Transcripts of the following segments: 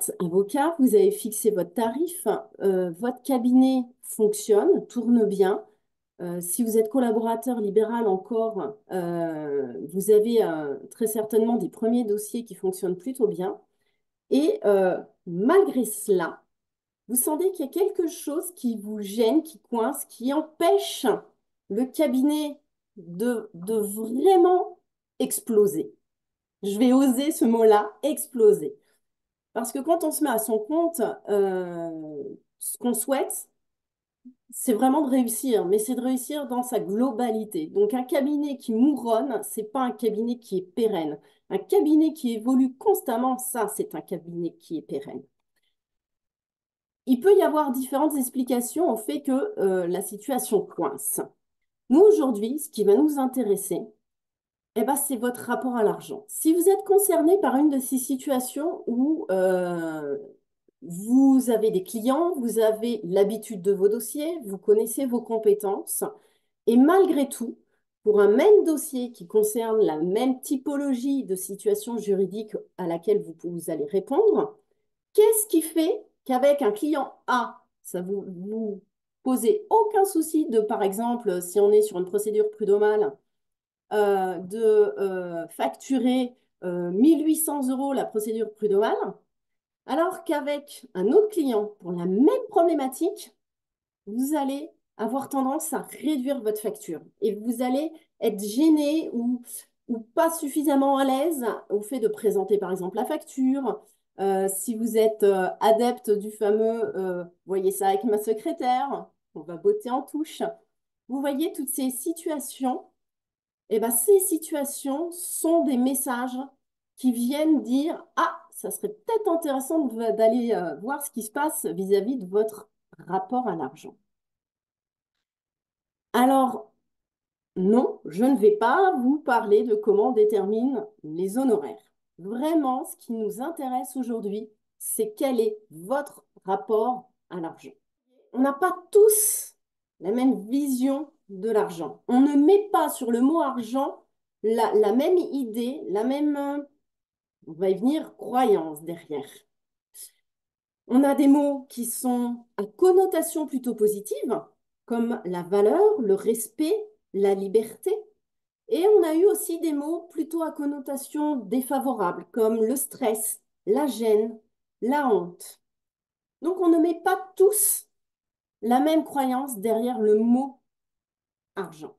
êtes avocat, vous avez fixé votre tarif, votre cabinet fonctionne, tourne bien. Si vous êtes collaborateur libéral encore, vous avez très certainement des premiers dossiers qui fonctionnent plutôt bien. Et malgré cela, vous sentez qu'il y a quelque chose qui vous gêne, qui coince, qui empêche le cabinet de vraiment exploser. Je vais oser ce mot-là, exploser. Parce que quand on se met à son compte, ce qu'on souhaite, c'est vraiment de réussir, mais c'est de réussir dans sa globalité. Donc un cabinet qui mouronne, c'est pas un cabinet qui est pérenne. Un cabinet qui évolue constamment, ça, c'est un cabinet qui est pérenne. Il peut y avoir différentes explications au fait que la situation coince. Nous, aujourd'hui, ce qui va nous intéresser, eh ben, c'est votre rapport à l'argent. Si vous êtes concerné par une de ces situations où vous avez des clients, vous avez l'habitude de vos dossiers, vous connaissez vos compétences, et malgré tout, pour un même dossier qui concerne la même typologie de situation juridique à laquelle vous allez répondre, qu'est-ce qui fait qu'avec un client A, ça vous posez aucun souci de, par exemple, si on est sur une procédure prud'homale, de facturer 1800 euros la procédure prud'homale, alors qu'avec un autre client pour la même problématique, vous allez avoir tendance à réduire votre facture et vous allez être gêné ou pas suffisamment à l'aise au fait de présenter par exemple la facture. Si vous êtes adepte du fameux voyez ça avec ma secrétaire, on va botter en touche. Vous voyez toutes ces situations, et ben, ces situations sont des messages qui viennent dire, ah, ça serait peut-être intéressant d'aller voir ce qui se passe vis-à-vis de votre rapport à l'argent. Alors, non, je ne vais pas vous parler de comment on détermine les honoraires. Vraiment, ce qui nous intéresse aujourd'hui, c'est quel est votre rapport à l'argent. On n'a pas tous la même vision de l'argent. On ne met pas sur le mot argent la même idée, la même, on va y venir, croyance derrière. On a des mots qui sont à connotation plutôt positive, comme la valeur, le respect, la liberté. Et on a eu aussi des mots plutôt à connotation défavorable, comme le stress, la gêne, la honte. Donc on ne met pas tous la même croyance derrière le mot argent.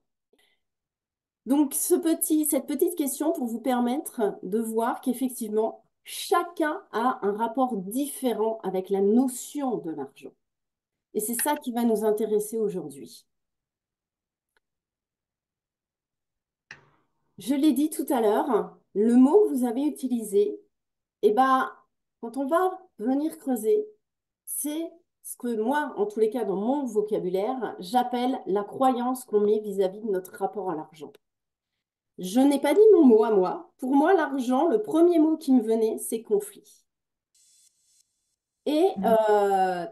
Donc cette petite question pour vous permettre de voir qu'effectivement, chacun a un rapport différent avec la notion de l'argent. Et c'est ça qui va nous intéresser aujourd'hui. Je l'ai dit tout à l'heure, le mot que vous avez utilisé, eh ben, quand on va venir creuser, c'est ce que moi, en tous les cas, dans mon vocabulaire, j'appelle la croyance qu'on met vis-à-vis de notre rapport à l'argent. Je n'ai pas dit mon mot à moi. Pour moi, l'argent, le premier mot qui me venait, c'est conflit. Et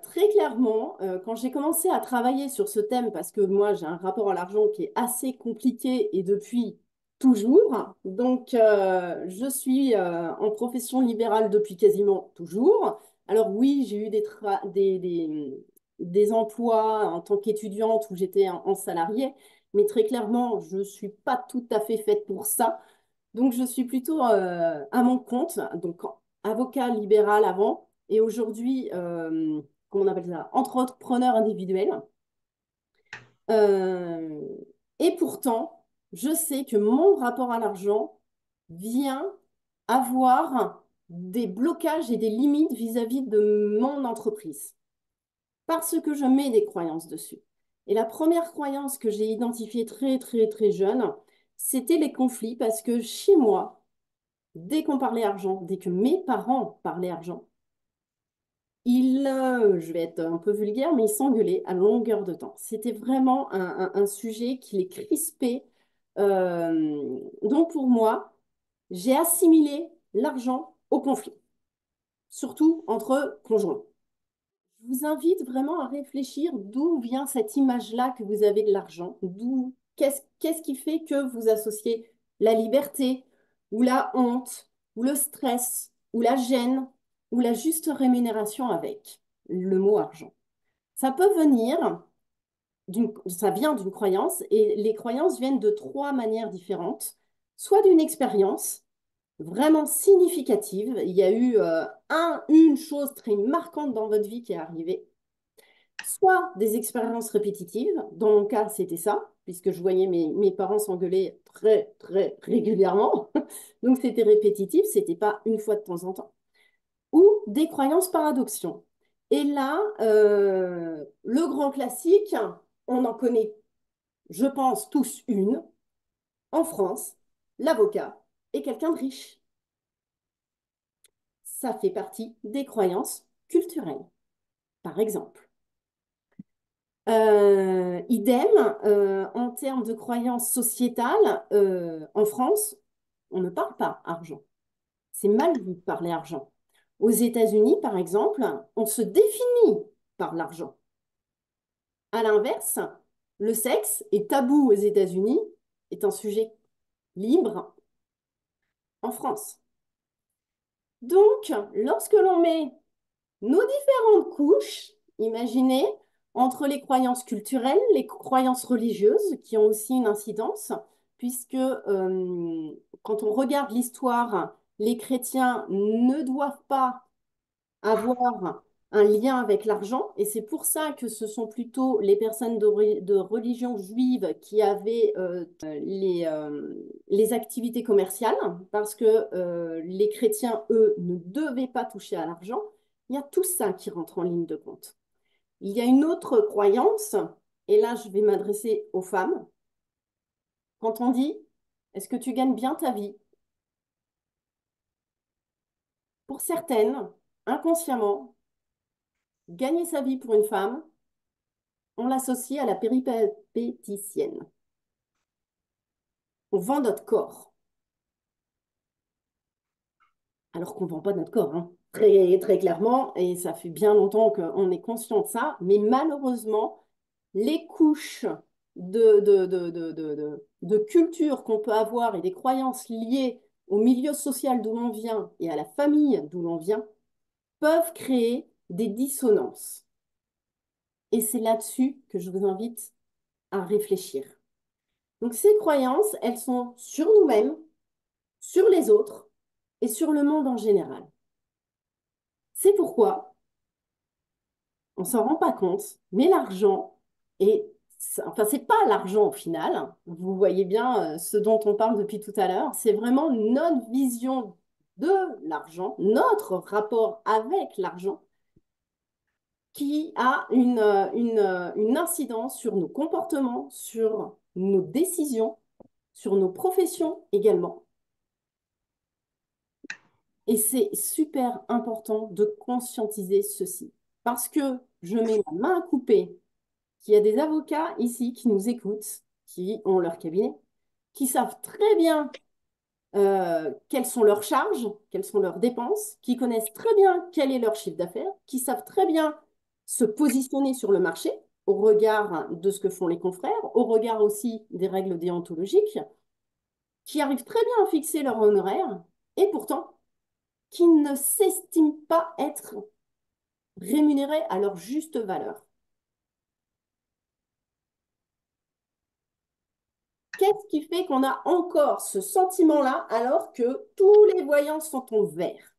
très clairement, quand j'ai commencé à travailler sur ce thème, parce que moi j'ai un rapport à l'argent qui est assez compliqué et depuis toujours, donc je suis en profession libérale depuis quasiment toujours. Alors oui, j'ai eu des emplois en tant qu'étudiante où j'étais en salarié, mais très clairement, je ne suis pas tout à fait faite pour ça. Donc, je suis plutôt à mon compte, donc avocat libéral avant, et aujourd'hui, comment on appelle ça, entrepreneur individuel. Euh, et pourtant, je sais que mon rapport à l'argent vient avoir des blocages et des limites vis-à-vis de mon entreprise, parce que je mets des croyances dessus. Et la première croyance que j'ai identifiée très, très, très jeune, c'était les conflits, parce que chez moi, dès qu'on parlait argent, dès que mes parents parlaient argent, je vais être un peu vulgaire, mais ils s'engueulaient à longueur de temps. C'était vraiment un sujet qui les crispait. Donc pour moi, j'ai assimilé l'argent au conflit, surtout entre conjoints. Je vous invite vraiment à réfléchir d'où vient cette image-là que vous avez de l'argent, qu'est-ce qui fait que vous associez la liberté ou la honte ou le stress ou la gêne ou la juste rémunération avec le mot argent. Ça peut venir ça vient d'une croyance et les croyances viennent de trois manières différentes. Soit d'une expérience vraiment significative, il y a eu une chose très marquante dans votre vie qui est arrivée, soit des expériences répétitives, dans mon cas c'était ça, puisque je voyais mes parents s'engueuler très très régulièrement, donc c'était répétitif, c'était pas une fois de temps en temps, ou des croyances par adoption. Et là, le grand classique, on en connaît, je pense, tous une, en France, l'avocat est quelqu'un de riche. Ça fait partie des croyances culturelles, par exemple. Idem, en termes de croyances sociétales, en France, on ne parle pas argent. C'est mal vu de parler argent. Aux États-Unis, par exemple, on se définit par l'argent. À l'inverse, le sexe est tabou aux États-Unis, est un sujet libre en France. Donc, lorsque l'on met nos différentes couches, imaginez, entre les croyances culturelles, les croyances religieuses, qui ont aussi une incidence, puisque quand on regarde l'histoire, les chrétiens ne doivent pas avoir un lien avec l'argent, et c'est pour ça que ce sont plutôt les personnes de religion juive qui avaient les activités commerciales, parce que les chrétiens, eux, ne devaient pas toucher à l'argent. Il y a tout ça qui rentre en ligne de compte. Il y a une autre croyance, et là je vais m'adresser aux femmes. Quand on dit, est-ce que tu gagnes bien ta vie? Pour certaines, inconsciemment, gagner sa vie pour une femme, on l'associe à la péripétitienne. On vend notre corps, alors qu'on ne vend pas notre corps, hein. Très, très clairement, et ça fait bien longtemps qu'on est conscient de ça, mais malheureusement, les couches de culture qu'on peut avoir et des croyances liées au milieu social d'où l'on vient et à la famille d'où l'on vient peuvent créer des dissonances. Et c'est là-dessus que je vous invite à réfléchir. Donc ces croyances, elles sont sur nous-mêmes, sur les autres et sur le monde en général. C'est pourquoi on ne s'en rend pas compte, mais l'argent est, enfin c'est pas l'argent au final, vous voyez bien ce dont on parle depuis tout à l'heure, c'est vraiment notre vision de l'argent, notre rapport avec l'argent qui a une incidence sur nos comportements, sur nos décisions, sur nos professions également. Et c'est super important de conscientiser ceci. Parce que je mets la main à couper qu'il y a des avocats ici qui nous écoutent, qui ont leur cabinet, qui savent très bien quelles sont leurs charges, quelles sont leurs dépenses, qui connaissent très bien quel est leur chiffre d'affaires, qui savent très bien se positionner sur le marché au regard de ce que font les confrères, au regard aussi des règles déontologiques, qui arrivent très bien à fixer leur honoraire, et pourtant qui ne s'estiment pas être rémunérés à leur juste valeur. Qu'est-ce qui fait qu'on a encore ce sentiment-là alors que tous les voyants sont en vert?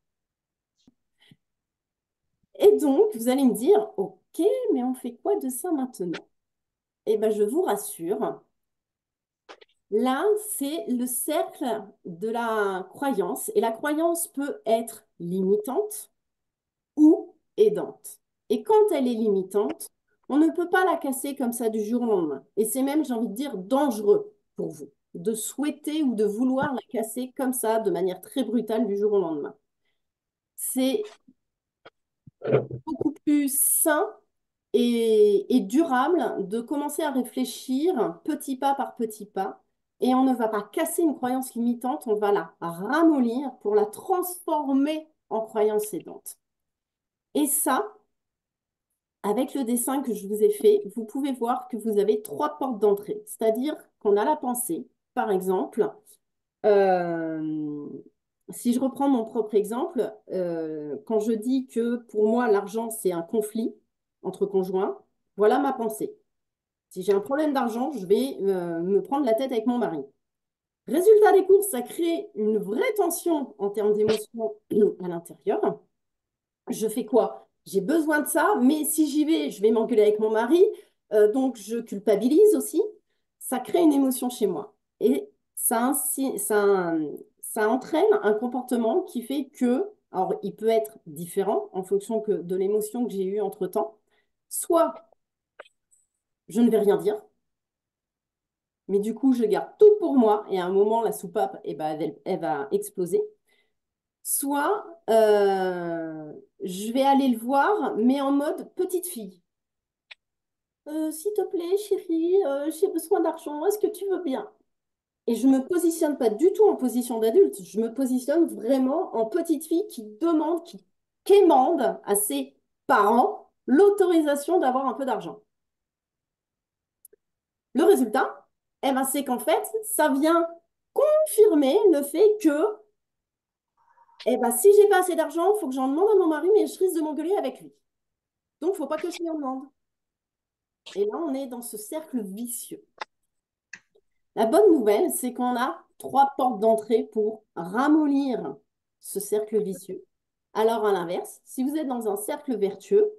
Et donc, vous allez me dire, OK, mais on fait quoi de ça maintenant? Eh bien, je vous rassure, là, c'est le cercle de la croyance, et la croyance peut être limitante ou aidante. Et quand elle est limitante, on ne peut pas la casser comme ça du jour au lendemain. Et c'est même, j'ai envie de dire, dangereux pour vous de souhaiter ou de vouloir la casser comme ça, de manière très brutale du jour au lendemain. C'est beaucoup plus sain et durable de commencer à réfléchir petit pas par petit pas. Et on ne va pas casser une croyance limitante, on va la ramollir pour la transformer en croyance aidante. Et ça, avec le dessin que je vous ai fait, vous pouvez voir que vous avez trois portes d'entrée. C'est-à-dire qu'on a la pensée, par exemple, euh, Si je reprends mon propre exemple, quand je dis que pour moi, l'argent, c'est un conflit entre conjoints, voilà ma pensée. Si j'ai un problème d'argent, je vais me prendre la tête avec mon mari. Résultat des courses, ça crée une vraie tension en termes d'émotions à l'intérieur. Je fais quoi? J'ai besoin de ça, mais si j'y vais, je vais m'engueuler avec mon mari, donc je culpabilise aussi. Ça crée une émotion chez moi. Et ça entraîne un comportement qui fait que, alors il peut être différent en fonction de l'émotion que j'ai eue entre-temps. Soit je ne vais rien dire, mais du coup je garde tout pour moi et à un moment la soupape, eh ben, elle va exploser. Soit je vais aller le voir, mais en mode petite fille. S'il te plaît, chérie, j'ai besoin d'argent, est-ce que tu veux bien? Et je ne me positionne pas du tout en position d'adulte, je me positionne vraiment en petite fille qui demande, qui quémande à ses parents l'autorisation d'avoir un peu d'argent. Le résultat, eh ben, c'est qu'en fait, ça vient confirmer le fait que eh ben, si j'ai pas assez d'argent, il faut que j'en demande à mon mari, mais je risque de m'engueuler avec lui. Donc, il ne faut pas que je lui en demande. Et là, on est dans ce cercle vicieux. La bonne nouvelle, c'est qu'on a trois portes d'entrée pour ramollir ce cercle vicieux. Alors, à l'inverse, si vous êtes dans un cercle vertueux,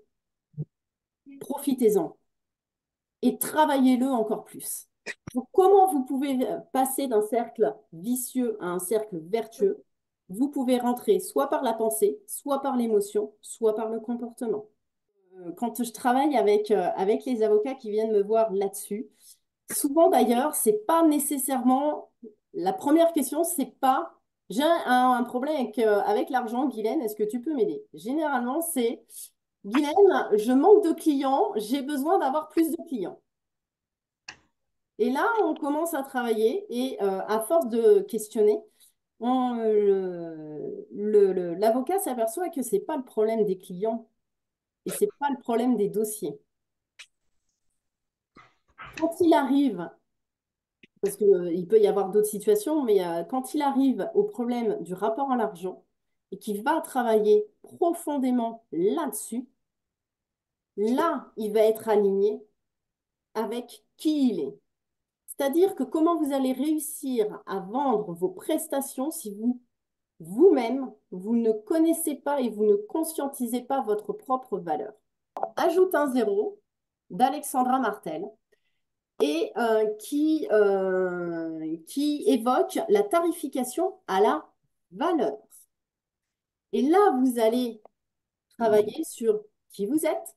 profitez-en et travaillez-le encore plus. Donc, comment vous pouvez passer d'un cercle vicieux à un cercle vertueux? Vous pouvez rentrer soit par la pensée, soit par l'émotion, soit par le comportement. Quand je travaille avec les avocats qui viennent me voir là-dessus, souvent d'ailleurs, c'est pas nécessairement la première question, c'est pas j'ai un problème avec l'argent, Guylaine, est-ce que tu peux m'aider? Généralement, c'est Guylaine, je manque de clients, j'ai besoin d'avoir plus de clients. Et là, on commence à travailler et à force de questionner, l'avocat s'aperçoit que c'est pas le problème des clients et c'est pas le problème des dossiers. Quand il arrive parce qu'il peut y avoir d'autres situations, mais quand il arrive au problème du rapport à l'argent et qu'il va travailler profondément là-dessus, là, il va être aligné avec qui il est. C'est-à-dire que comment vous allez réussir à vendre vos prestations si vous-même, vous ne connaissez pas et vous ne conscientisez pas votre propre valeur. Ajoute un zéro d'Alexandra Martel et qui évoque la tarification à la valeur. Et là, vous allez travailler sur qui vous êtes,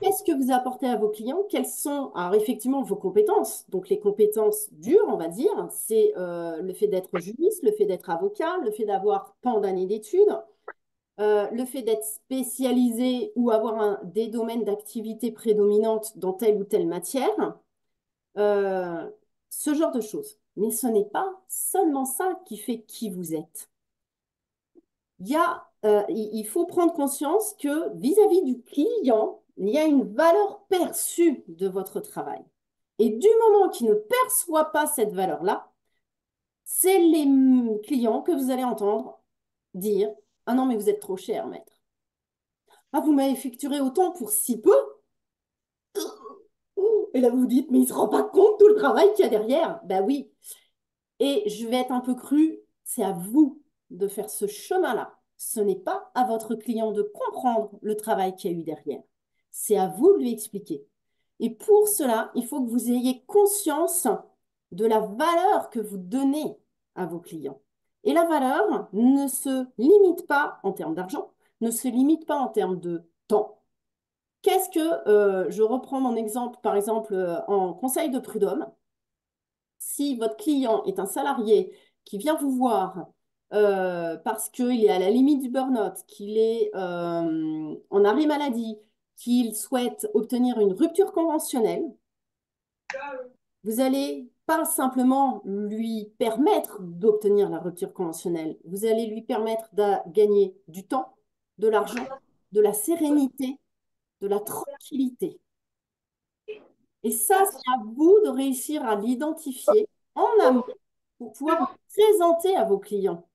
qu'est-ce que vous apportez à vos clients, quelles sont, alors effectivement, vos compétences. Donc les compétences dures, on va dire, c'est le fait d'être juriste, le fait d'être avocat, le fait d'avoir tant d'années d'études, le fait d'être spécialisé ou avoir des domaines d'activité prédominantes dans telle ou telle matière. Euh, Ce genre de choses. Mais ce n'est pas seulement ça qui fait qui vous êtes. Il faut prendre conscience que vis-à-vis du client, il y a une valeur perçue de votre travail. Et du moment qu'il ne perçoit pas cette valeur-là, c'est les clients que vous allez entendre dire, ah non, mais vous êtes trop cher, maître. Ah, vous m'avez facturé autant pour si peu? Et là, vous vous dites, mais il ne se rend pas compte tout le travail qu'il y a derrière. Ben oui, et je vais être un peu crue, c'est à vous de faire ce chemin-là. Ce n'est pas à votre client de comprendre le travail qu'il y a eu derrière. C'est à vous de lui expliquer. Et pour cela, il faut que vous ayez conscience de la valeur que vous donnez à vos clients. Et la valeur ne se limite pas en termes d'argent, ne se limite pas en termes de temps. Qu'est-ce que, je reprends mon exemple, par exemple, en conseil de prud'homme, si votre client est un salarié qui vient vous voir parce qu'il est à la limite du burn-out, qu'il est en arrêt maladie, qu'il souhaite obtenir une rupture conventionnelle, vous allez pas simplement lui permettre d'obtenir la rupture conventionnelle, vous allez lui permettre de gagner du temps, de l'argent, de la sérénité, de la tranquillité. Et ça, c'est à vous de réussir à l'identifier en amont pour pouvoir vous présenter à vos clients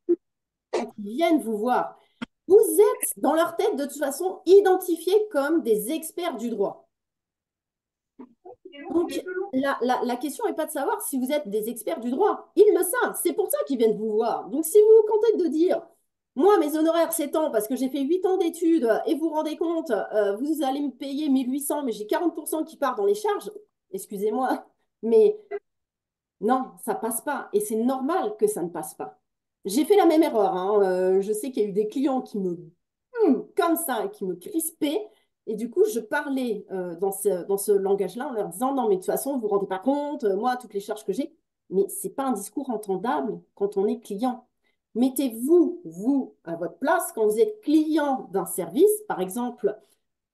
quand ils viennent vous voir. Vous êtes dans leur tête de toute façon identifiés comme des experts du droit. Donc, la question n'est pas de savoir si vous êtes des experts du droit. Ils le savent, c'est pour ça qu'ils viennent vous voir. Donc, si vous vous contentez de dire, moi, mes honoraires, c'est tant parce que j'ai fait 8 ans d'études et vous vous rendez compte, vous allez me payer 1 800, mais j'ai 40% qui part dans les charges, excusez-moi, mais non, ça passe pas. Et c'est normal que ça ne passe pas. J'ai fait la même erreur, hein. Je sais qu'il y a eu des clients qui me comme ça, qui me crispaient. Et du coup, je parlais dans ce langage-là en leur disant, non, mais de toute façon, vous vous rendez pas compte, moi, toutes les charges que j'ai. Mais c'est pas un discours entendable quand on est client. Mettez-vous, vous, à votre place, quand vous êtes client d'un service, par exemple,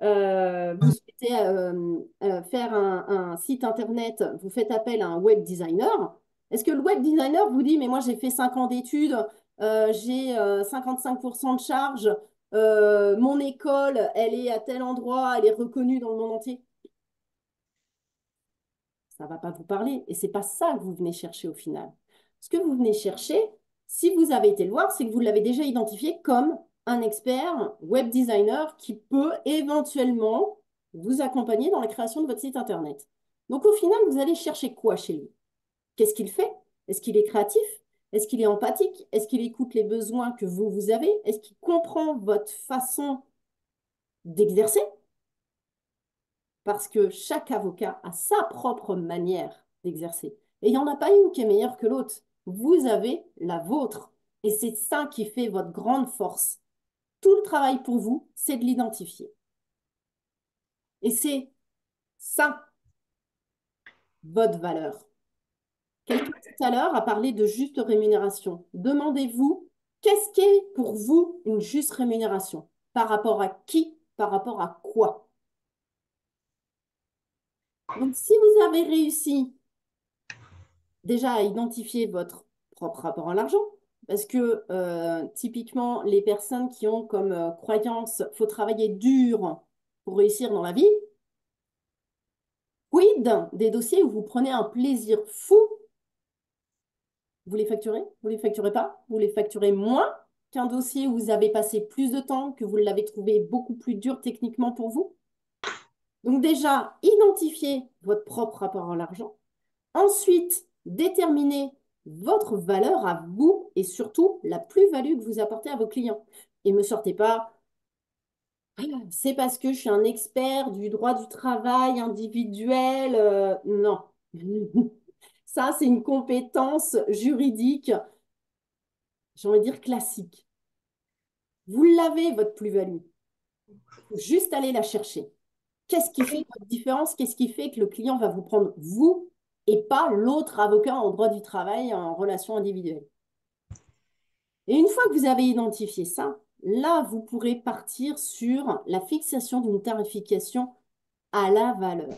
vous souhaitez faire un site internet, vous faites appel à un web designer. Est-ce que le web designer vous dit, mais moi j'ai fait 5 ans d'études, j'ai 55% de charge, mon école, elle est à tel endroit, elle est reconnue dans le monde entier? Ça ne va pas vous parler. Et c'est pas ça que vous venez chercher au final. Ce que vous venez chercher, si vous avez été le voir, c'est que vous l'avez déjà identifié comme un expert web designer qui peut éventuellement vous accompagner dans la création de votre site Internet. Donc au final, vous allez chercher quoi chez lui? Qu'est-ce qu'il fait? Est-ce qu'il est créatif? Est-ce qu'il est empathique? Est-ce qu'il écoute les besoins que vous avez? Est-ce qu'il comprend votre façon d'exercer? Parce que chaque avocat a sa propre manière d'exercer. Et il n'y en a pas une qui est meilleure que l'autre. Vous avez la vôtre. Et c'est ça qui fait votre grande force. Tout le travail pour vous, c'est de l'identifier. Et c'est ça, votre valeur. Quelqu'un tout à l'heure a parlé de juste rémunération. Demandez-vous, qu'est-ce qu'est pour vous une juste rémunération? Par rapport à qui? Par rapport à quoi? Donc, si vous avez réussi déjà à identifier votre propre rapport à l'argent, parce que typiquement, les personnes qui ont comme croyance, faut travailler dur pour réussir dans la vie, quid des dossiers où vous prenez un plaisir fou, vous les facturez, vous les facturez pas, vous les facturez moins qu'un dossier où vous avez passé plus de temps, que vous l'avez trouvé beaucoup plus dur techniquement pour vous. Donc déjà, identifiez votre propre rapport à l'argent. Ensuite, déterminez votre valeur à vous et surtout la plus-value que vous apportez à vos clients. Et ne me sortez pas, ah, c'est parce que je suis un expert du droit du travail individuel. Non. Ça, c'est une compétence juridique, j'ai envie de dire classique. Vous l'avez, votre plus-value. Il faut juste aller la chercher. Qu'est-ce qui fait votre différence? Qu'est-ce qui fait que le client va vous prendre vous et pas l'autre avocat en droit du travail en relation individuelle? Et une fois que vous avez identifié ça, là, vous pourrez partir sur la fixation d'une tarification à la valeur.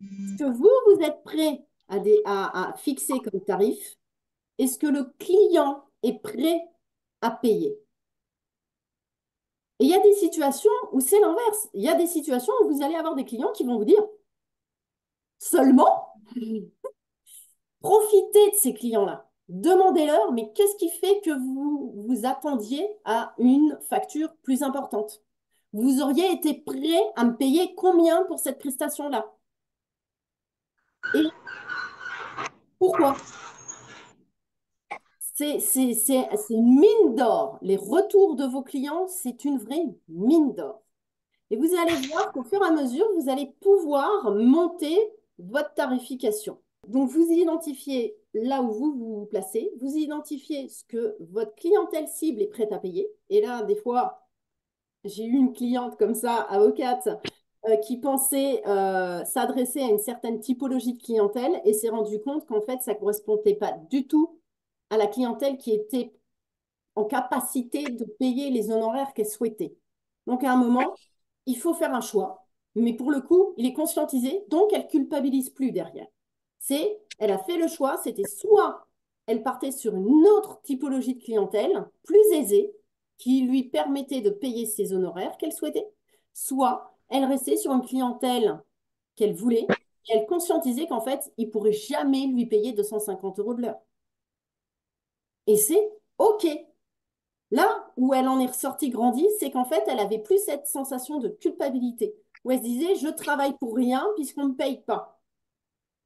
Ce que vous êtes prêt à fixer comme tarif et ce que le client est prêt à payer. Et il y a des situations où c'est l'inverse. Il y a des situations où vous allez avoir des clients qui vont vous dire seulement profitez de ces clients-là. Demandez-leur, mais qu'est-ce qui fait que vous vous attendiez à une facture plus importante? Vous auriez été prêt à me payer combien pour cette prestation-là? Et pourquoi? C'est une mine d'or. Les retours de vos clients, c'est une vraie mine d'or. Et vous allez voir qu'au fur et à mesure, vous allez pouvoir monter votre tarification. Donc, vous identifiez là où vous vous placez, vous identifiez ce que votre clientèle cible est prête à payer. Et là, des fois, j'ai eu une cliente comme ça, avocate, qui pensait s'adresser à une certaine typologie de clientèle et s'est rendu compte qu'en fait, ça ne correspondait pas du tout à la clientèle qui était en capacité de payer les honoraires qu'elle souhaitait. Donc, à un moment, il faut faire un choix. Mais pour le coup, il est conscientisé, donc elle culpabilise plus derrière. Elle a fait le choix, c'était soit elle partait sur une autre typologie de clientèle, plus aisée, qui lui permettait de payer ses honoraires qu'elle souhaitait, soit elle restait sur une clientèle qu'elle voulait, et elle conscientisait qu'en fait, il ne pourrait jamais lui payer 250 € de l'heure. Et c'est OK. Là où elle en est ressortie grandie, c'est qu'en fait, elle avait plus cette sensation de culpabilité, où elle se disait, je travaille pour rien puisqu'on ne me paye pas.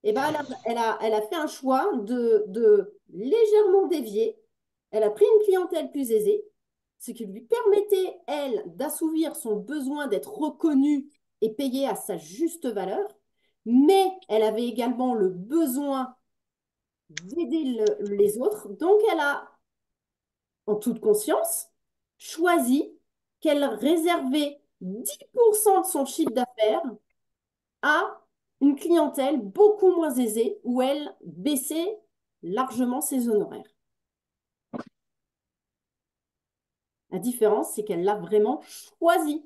Et ben, elle a fait un choix de légèrement dévier. Elle a pris une clientèle plus aisée, ce qui lui permettait, elle, d'assouvir son besoin d'être reconnue et payée à sa juste valeur. Mais elle avait également le besoin d'aider les autres. Donc, elle a, en toute conscience, choisi qu'elle réservait 10% de son chiffre d'affaires à une clientèle beaucoup moins aisée où elle baissait largement ses honoraires. La différence, c'est qu'elle l'a vraiment choisi.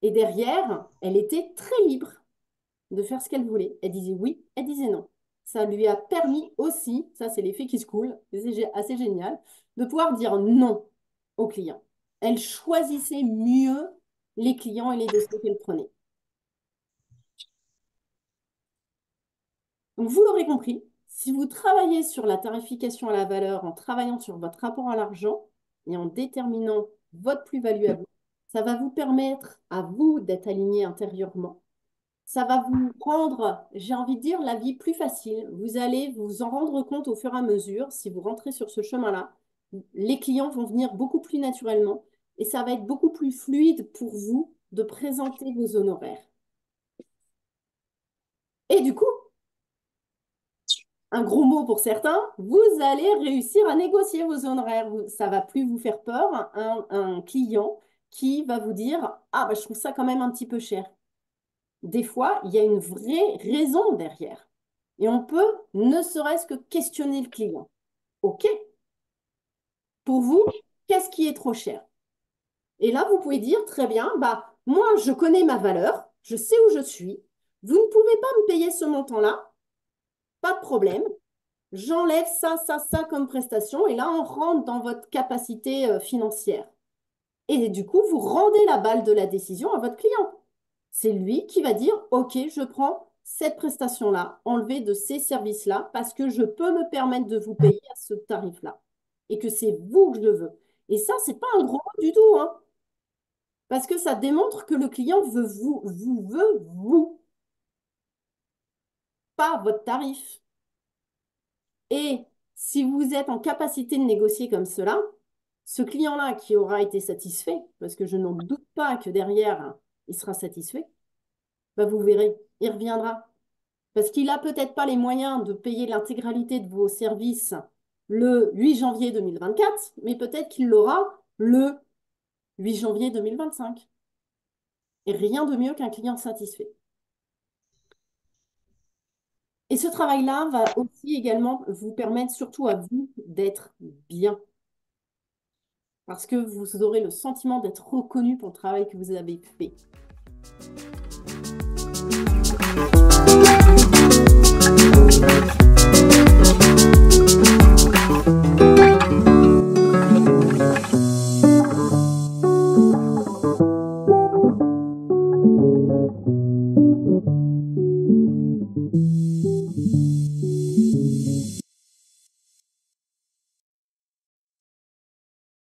Et derrière, elle était très libre de faire ce qu'elle voulait. Elle disait oui, elle disait non. Ça lui a permis aussi, ça c'est l'effet qui se coule, c'est assez génial, de pouvoir dire non aux clients. Elle choisissait mieux les clients et les dossiers qu'elle prenait. Donc, vous l'aurez compris, si vous travaillez sur la tarification à la valeur en travaillant sur votre rapport à l'argent et en déterminant votre plus-value à vous, ça va vous permettre à vous d'être aligné intérieurement. Ça va vous rendre, j'ai envie de dire, la vie plus facile. Vous allez vous en rendre compte au fur et à mesure, si vous rentrez sur ce chemin-là, les clients vont venir beaucoup plus naturellement et ça va être beaucoup plus fluide pour vous de présenter vos honoraires. Et du coup, un gros mot pour certains, vous allez réussir à négocier vos honoraires. Ça va plus vous faire peur, un client qui va vous dire, ah, bah, je trouve ça quand même un petit peu cher. Des fois, il y a une vraie raison derrière. Et on peut ne serait-ce que questionner le client. OK, pour vous, qu'est-ce qui est trop cher? Et là, vous pouvez dire, très bien, bah, moi, je connais ma valeur, je sais où je suis. Vous ne pouvez pas me payer ce montant-là, pas de problème. J'enlève ça comme prestation et là, on rentre dans votre capacité financière. Et du coup, vous rendez la balle de la décision à votre client. C'est lui qui va dire, OK, je prends cette prestation-là, enlevée de ces services-là, parce que je peux me permettre de vous payer à ce tarif-là. Et que c'est vous que je veux. Et ça, c'est pas un gros mot du tout, hein, parce que ça démontre que le client veut vous, pas votre tarif. Et si vous êtes en capacité de négocier comme cela, ce client-là qui aura été satisfait, parce que je n'en doute pas que derrière, il sera satisfait, bah vous verrez, il reviendra. Parce qu'il n'a peut-être pas les moyens de payer l'intégralité de vos services le 8 janvier 2024, mais peut-être qu'il l'aura le 8 janvier 2025. Et rien de mieux qu'un client satisfait. Et ce travail-là va aussi également vous permettre, surtout à vous, d'être bien. Parce que vous aurez le sentiment d'être reconnu pour le travail que vous avez fait.